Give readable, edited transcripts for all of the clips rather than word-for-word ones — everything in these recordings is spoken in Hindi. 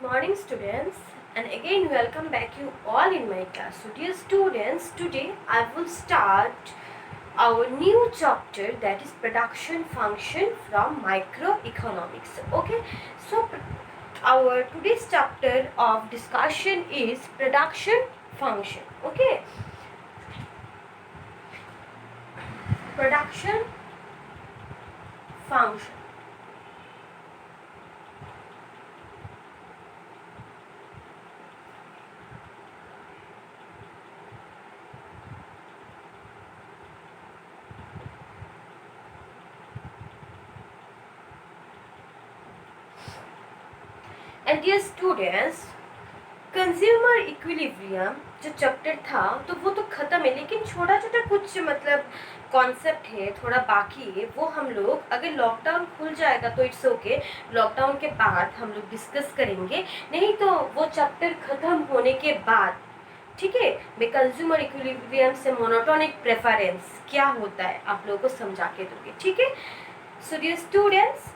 morning students, and again welcome back you all in my class. So dear students, today I will start our new chapter, that is production function from microeconomics. Okay, so our today's chapter of discussion is production function. Okay, production function. And dear students, consumer equilibrium जो चैप्टर था तो वो तो ख़त्म है, लेकिन छोटा छोटा कुछ मतलब कॉन्सेप्ट है, थोड़ा बाकी है। वो हम लोग अगर लॉकडाउन खुल जाएगा तो इट्स ओके, लॉकडाउन के बाद हम लोग डिस्कस करेंगे, नहीं तो वो चैप्टर ख़त्म होने के बाद, ठीक है। मैं कंज्यूमर इक्विलिब्रियम से मोनोटोनिक प्रेफरेंस क्या होता है आप लोगों को समझा के दूंगी, ठीक है। सो डियर स्टूडेंट्स,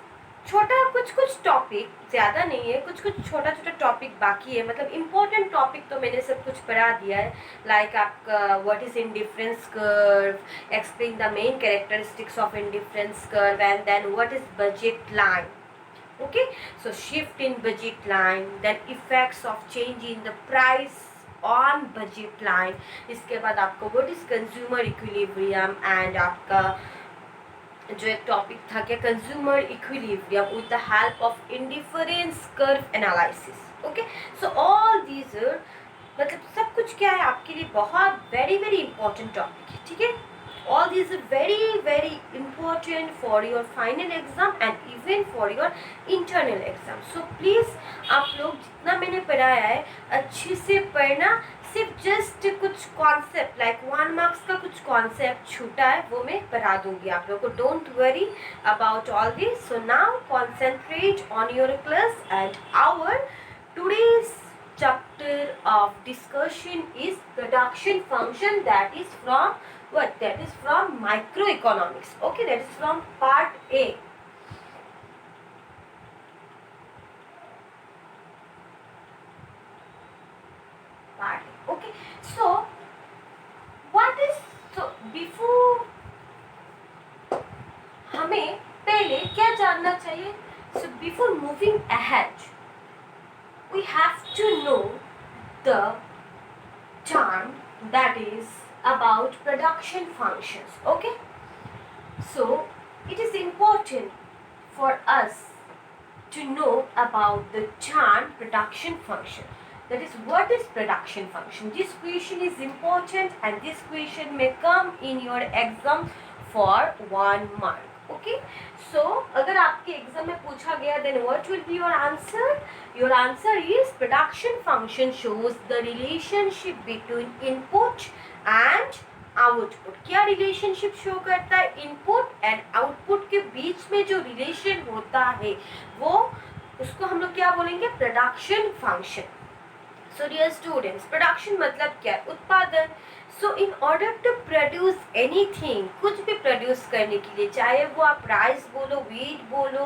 छोटा कुछ टॉपिक, ज़्यादा नहीं है, कुछ छोटा छोटा टॉपिक बाकी है। मतलब इम्पोर्टेंट टॉपिक तो मैंने सब कुछ पढ़ा दिया है, लाइक आपका what is indifference curve, explain the main characteristics of indifference curve, and then what is budget line. Okay, so shift in budget line, then effects of change in the price on budget line. इसके बाद आपको what is consumer equilibrium and आपका जो एक टॉपिक था क्या, consumer equilibrium with the help of indifference curve analysis. Okay, so all these मतलब सब कुछ क्या है आपके लिए बहुत वेरी वेरी इंपॉर्टेंट टॉपिक है, ठीक है। All these are very very important for your final exam and even for your internal exam. So please आप लोग जितना मैंने पढ़ाया है अच्छे से पढ़ना. सिर्फ जस्ट कुछ कॉन्सेप्ट लाइक 1 मार्क्स का कुछ कॉन्सेप्ट छूटा है, वो मैं पढ़ा दूंगी आप लोगों को. Don't worry about all this. So now concentrate on your class and our today's chapter of discussion is production function, that is from what, that is from microeconomics. Okay, that is from part A. Okay, so what is, so before हमें पहले क्या जानना चाहिए. So before moving ahead we have to know the term that is about production functions. Okay, so it is important for us to know about the term production function. That is, what is production function? This question is important and this question may come in your exam for 1 mark. Okay, so अगर आपके एग्जाम में पूछा गया then what will be your answer? Your answer is production function shows the relationship between input and output. क्या रिलेशनशिप शो करता है? इनपुट एंड आउटपुट के बीच में जो रिलेशन होता है वो, उसको हम लोग क्या बोलेंगे? Production function. So dear students, production मतलब क्या? उत्पादन. So in order to produce anything, कुछ भी प्रोड्यूस करने के लिए, चाहे वो आप राइस बोलो, वीट बोलो,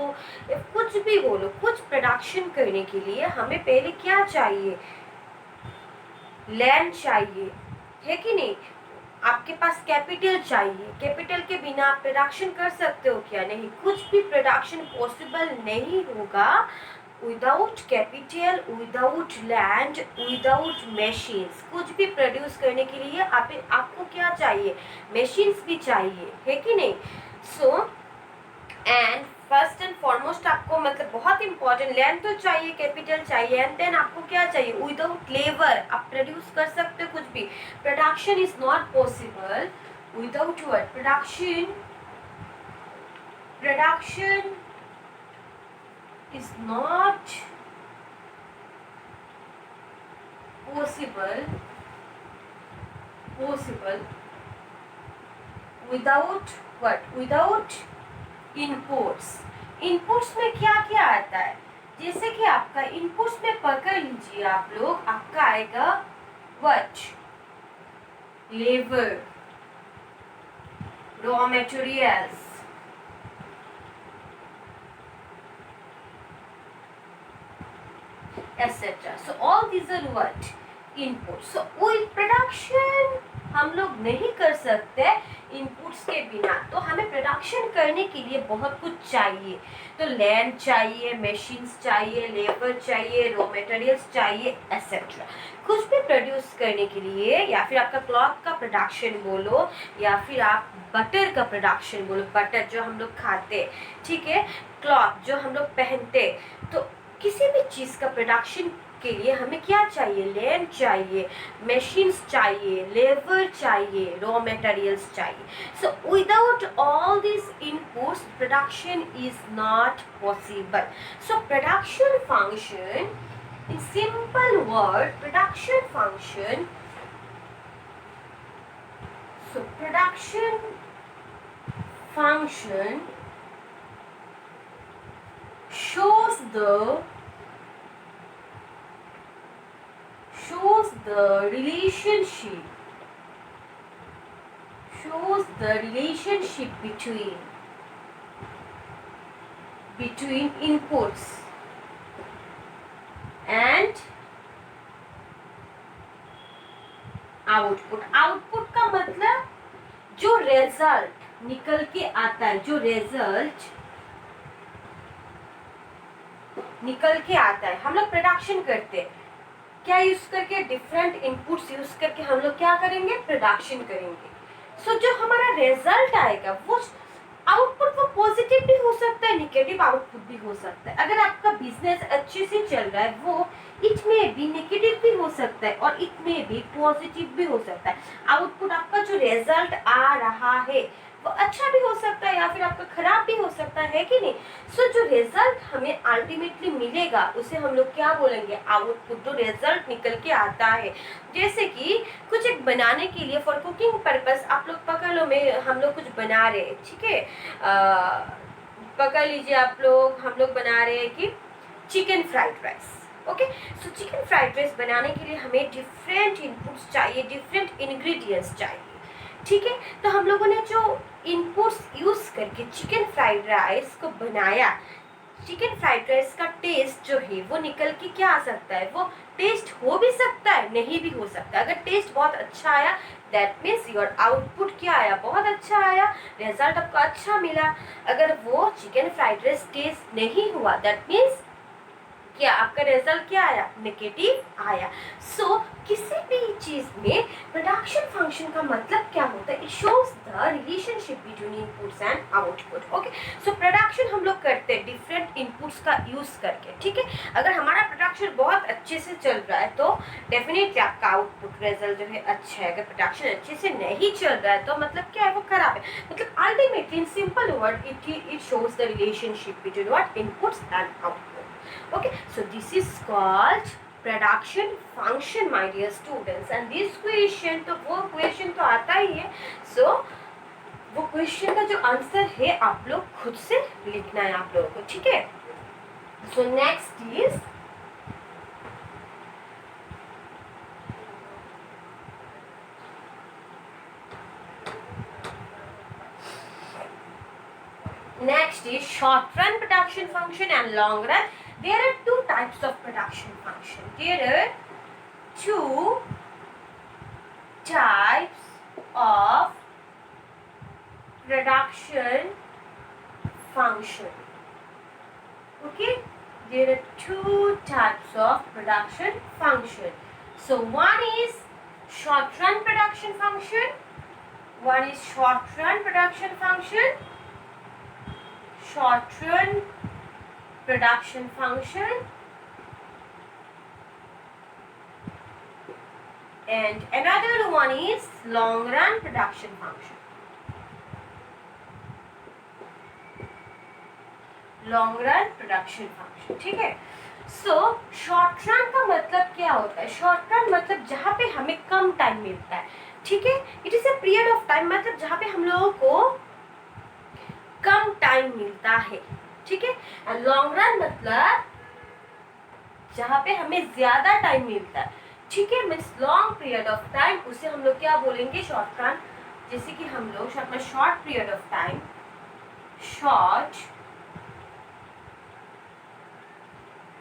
या कुछ भी बोलो, कुछ प्रोडक्शन करने के लिए हमें पहले क्या चाहिए? लैंड चाहिए, है कि नहीं? आपके पास कैपिटल चाहिए. कैपिटल के बिना आप प्रोडक्शन कर सकते हो क्या? नहीं. कुछ भी प्रोडक्शन पॉसिबल नहीं होगा without capital, without land, without machines. कुछ भी प्रोड्यूस करने के लिए आपको क्या चाहिए? मशीन्स भी चाहिए, है कि नहीं? So and first and foremost आपको मतलब बहुत इंपॉर्टेंट, लैंड तो चाहिए, कैपिटल चाहिए, एंड देन आपको क्या चाहिए? विदाउट लेबर आप प्रोड्यूस कर सकते हो कुछ भी. Production is not possible without what? Production is not possible without what? Without inputs. inputs में क्या क्या आता है? जैसे कि आपका inputs में पकड़ लीजिए आप लोग, आपका आएगा what? labor, raw materials, etc. So all these are what? Input. So कोई प्रोडक्शन हम लोग नहीं कर सकते इनपुट्स के बिना, तो हमें प्रोडक्शन करने के लिए बहुत कुछ चाहिए। तो लैंड चाहिए, मशीन्स चाहिए, लेबर चाहिए, रॉ मटेरियल्स चाहिए एक्सेट्रा। कुछ भी प्रोड्यूस करने के लिए, या फिर आपका क्लॉथ का प्रोडक्शन बोलो, या फिर आप बटर का प्रोडक्शन बोलो, बटर जो हम लोग खाते, ठीक है, क्लॉथ जो हम लोग पहनते, तो किसी भी चीज़ का प्रोडक्शन के लिए हमें क्या चाहिए? लैंड चाहिए, मशीन्स चाहिए, लेबर चाहिए, रॉ मटेरियल्स चाहिए। So without all this inputs production is not possible. So production function, in simple word, production function, so production function shows the relationship between inputs and output. Output का मतलब जो रिजल्ट निकल के आता है, जो रिजल्ट निकल के आता है, हम लोग प्रोडक्शन करते हैं क्या यूज करके? डिफरेंट इनपुट्स यूज करके हम लोग क्या करेंगे? प्रोडक्शन करेंगे। सो जो हमारा रिजल्ट आएगा वो आउटपुट, वो पॉजिटिव भी हो सकता है, नेगेटिव आउटपुट भी हो सकता है। अगर आपका बिजनेस अच्छे से चल रहा है, वो इट में भी नेगेटिव भी हो सकता है और इट में भी पॉजिटिव भी हो सकता है। आउटपुट आपका जो रिजल्ट आ रहा है वो अच्छा भी हो सकता है या फिर आपका खराब भी हो सकता है कि नहीं? सो जो रिजल्ट हमें अल्टीमेटली मिलेगा उसे हम लोग क्या बोलेंगे? आउटपुट। जो रिजल्ट निकल के आता है, जैसे कि कुछ एक बनाने के लिए फॉर कुकिंग पर्पस, आप लोग पकड़ लो, मैं हम लोग कुछ बना रहे हैं, ठीक है, पकड़ लीजिए आप लोग, हम लोग बना रहे हैं कि chicken fried rice. Okay, so chicken fried rice बनाने के लिए हमें डिफरेंट इनपुट्स चाहिए, डिफरेंट इंग्रेडिएंट्स चाहिए, ठीक है। तो हम लोगों ने जो इनपुट्स यूज करके चिकन फ्राइड राइस को बनाया, चिकन फ्राइड राइस का टेस्ट जो है वो निकल के क्या आ सकता है? वो टेस्ट हो भी सकता है, नहीं भी हो सकता। अगर टेस्ट बहुत अच्छा आया, दैट मीन्स योर आउटपुट क्या आया? बहुत अच्छा आया, रिजल्ट आपको अच्छा मिला। अगर वो चिकन फ्राइड राइस टेस्ट नहीं हुआ, दैट मीन्स क्या आपका रिजल्ट क्या आया? नेगेटिव आया। सो किसी भी चीज में प्रोडक्शन फंक्शन का मतलब क्या होता है? It shows the relationship between inputs and output. Okay, so production हम लोग करते हैं डिफरेंट इनपुट्स का यूज करके, ठीक है। अगर हमारा प्रोडक्शन बहुत अच्छे से चल रहा है तो डेफिनेटली आपका आउटपुट रिजल्ट जो है अच्छा है। अगर प्रोडक्शन अच्छे से नहीं चल रहा है तो मतलब क्या है? वो खराब है। मतलब ultimately in simple word it shows the relationship between what? Inputs and output. Okay, so this is called production function, my dear students, and this question, तो वो question तो आता ही है। so वो question का जो आंसर है आप लोग खुद से लिखना है आप लोगों को, ठीक है। so next is short run production function and long run. There are two types of production function. There are two types of production function. Okay, there are two types of production function. So one is short run production function. One is short run production function. Short run production function and another one is long run production function. long run production function, ठीक है। so short run का मतलब क्या होता है? short run मतलब जहाँ पे हमें कम टाइम मिलता है, ठीक है। it is a period of time, मतलब जहाँ पे हम लोगों को कम टाइम मिलता है, ठीक है। लॉन्ग रन मतलब जहाँ पे हमें ज्यादा टाइम मिलता है, ठीक है, means long period of time, उसे हम लोग क्या बोलेंगे? Short run. जैसे कि हम लोग शॉर्ट में short period of time, short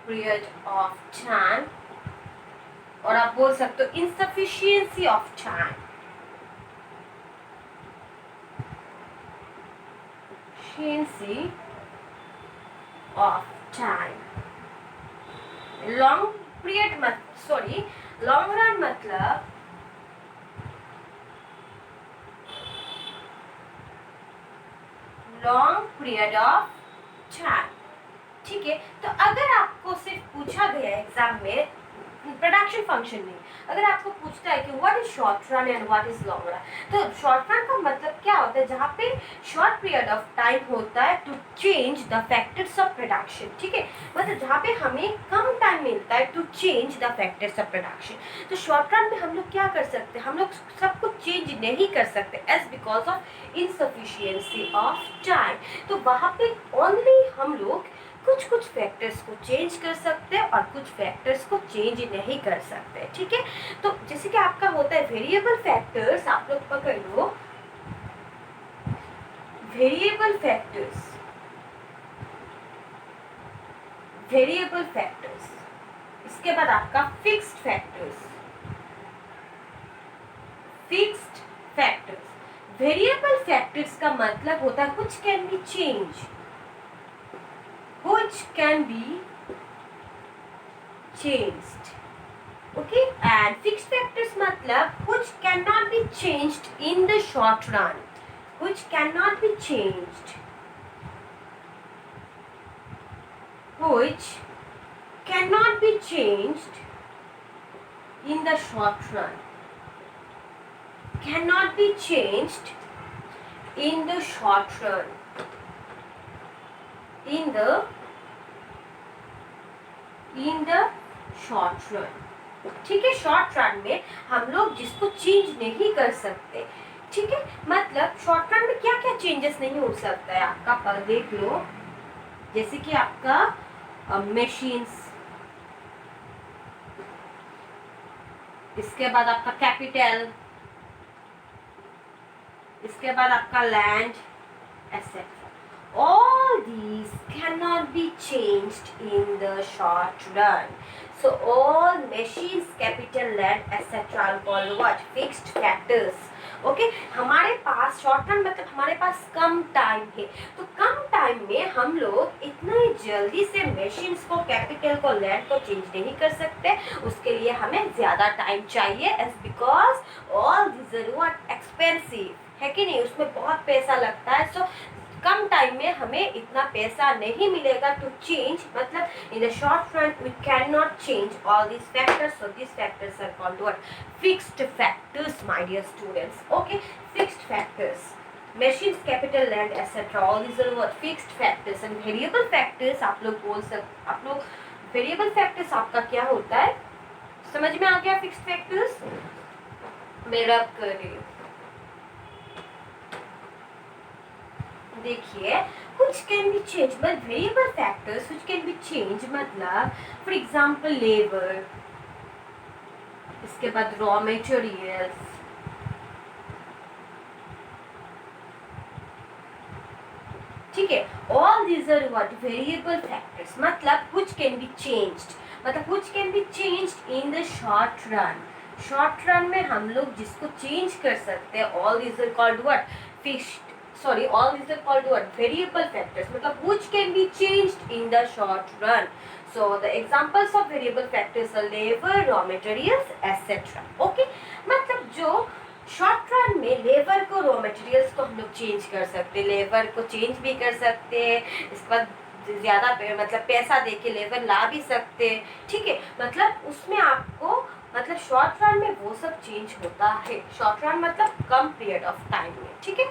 period of time, और आप बोल सकते हो insufficiency of time, efficiency of time. Long period मत सॉरी लॉन्ग रन मतलब लॉन्ग पीरियड ऑफ टाइम, ठीक है। तो अगर आपको सिर्फ पूछा गया एग्जाम में प्रोडक्शन फंक्शन में, अगर आपको पूछता है कि what is short run and what is long run, तो शॉर्ट रन का मतलब क्या होता है, जहाँ पे शॉर्ट पीरियड ऑफ टाइम होता है to change the factors of production, ठीक है। मतलब जहाँ पे हमें कम टाइम मिलता है to change the factors of production. तो शॉर्ट रन में हम लोग क्या कर सकते हैं, हम लोग सब कुछ चेंज नहीं कर सकते as because of insufficiency of time. तो वहाँ पे ओनली हम लोग कुछ फैक्टर्स को चेंज कर सकते हैं और कुछ फैक्टर्स को चेंज नहीं कर सकते, ठीक है। तो जैसे कि आपका होता है वेरिएबल फैक्टर्स, आप लोग पकड़ लो वेरिएबल फैक्टर्स, वेरिएबल फैक्टर्स, इसके बाद आपका fixed factors, fixed factors. Variable factors का मतलब होता है which can be change, which can be changed, okay, and fixed factors matlab which cannot be changed in the short run, which cannot be changed, which cannot be changed in the short run, cannot be changed in the short run, in the short run, ठीक है। शॉर्ट रन में हम लोग जिसको चेंज नहीं कर सकते, ठीक है। मतलब शॉर्ट रन में क्या क्या चेंजेस नहीं हो सकता है आपका, पर देख लो, जैसे कि आपका मशीन्स, इसके बाद आपका कैपिटल, इसके बाद आपका land, etcetera. All these cannot be changed in the short run. So all machines, capital, land, etc. are called what? Fixed factors. Okay? हमारे पास शॉर्ट रन मतलब हमारे पास कम टाइम है, तो कम टाइम में हम लोग इतने जल्दी से मशीन्स को, कैपिटल को, लैंड को चेंज नहीं कर सकते। उसके लिए हमें ज़्यादा टाइम चाहिए, as because all this are what expensive, है कि नहीं, उसमें बहुत पैसा लगता है। सो कम टाइम में हमें इतना पैसा नहीं मिलेगा टू चेंज, मतलब in the short run we can not change all this factors, so this factors are called what? Fixed factors, my dear students. Okay, fixed factors, machines, capital, land, etc. all these are what? Fixed factors. and variable factors आप लोग बोल सकते, आप लोग variable factors आपका क्या होता है, समझ में आ गया? fixed factors मेरा कर रही हूँ, देखिए कुछ कैन बी चेंज, मतलब variable factors which can be change, मतलब फॉर एग्जांपल लेबर, इसके बाद रॉ मटेरियल्स, ठीक है। All these are what? Variable factors, मतलब व्हिच कैन बी चेंज्ड, मतलब which can be changed in the short run. Short run में हम लोग जिसको चेंज कर सकते हैं, all these are called what? Fixed, sorry, all these are called what? Variable factors, मतलब which can be changed in the short run. So the examples of variable factors are labor, raw materials, etc. Okay, मतलब जो शॉर्ट रन में लेबर को, रॉ मटेरियल्स को हम लोग चेंज कर सकते हैं, लेबर को चेंज भी कर सकते हैं, इसके बाद ज़्यादा मतलब पैसा दे के लेबर ला भी सकते हैं, ठीक है। मतलब उसमें आपको, मतलब शॉर्ट रन में वो सब चेंज होता है, शॉर्ट रन मतलब कम पीरियड ऑफ टाइम में, ठीक है।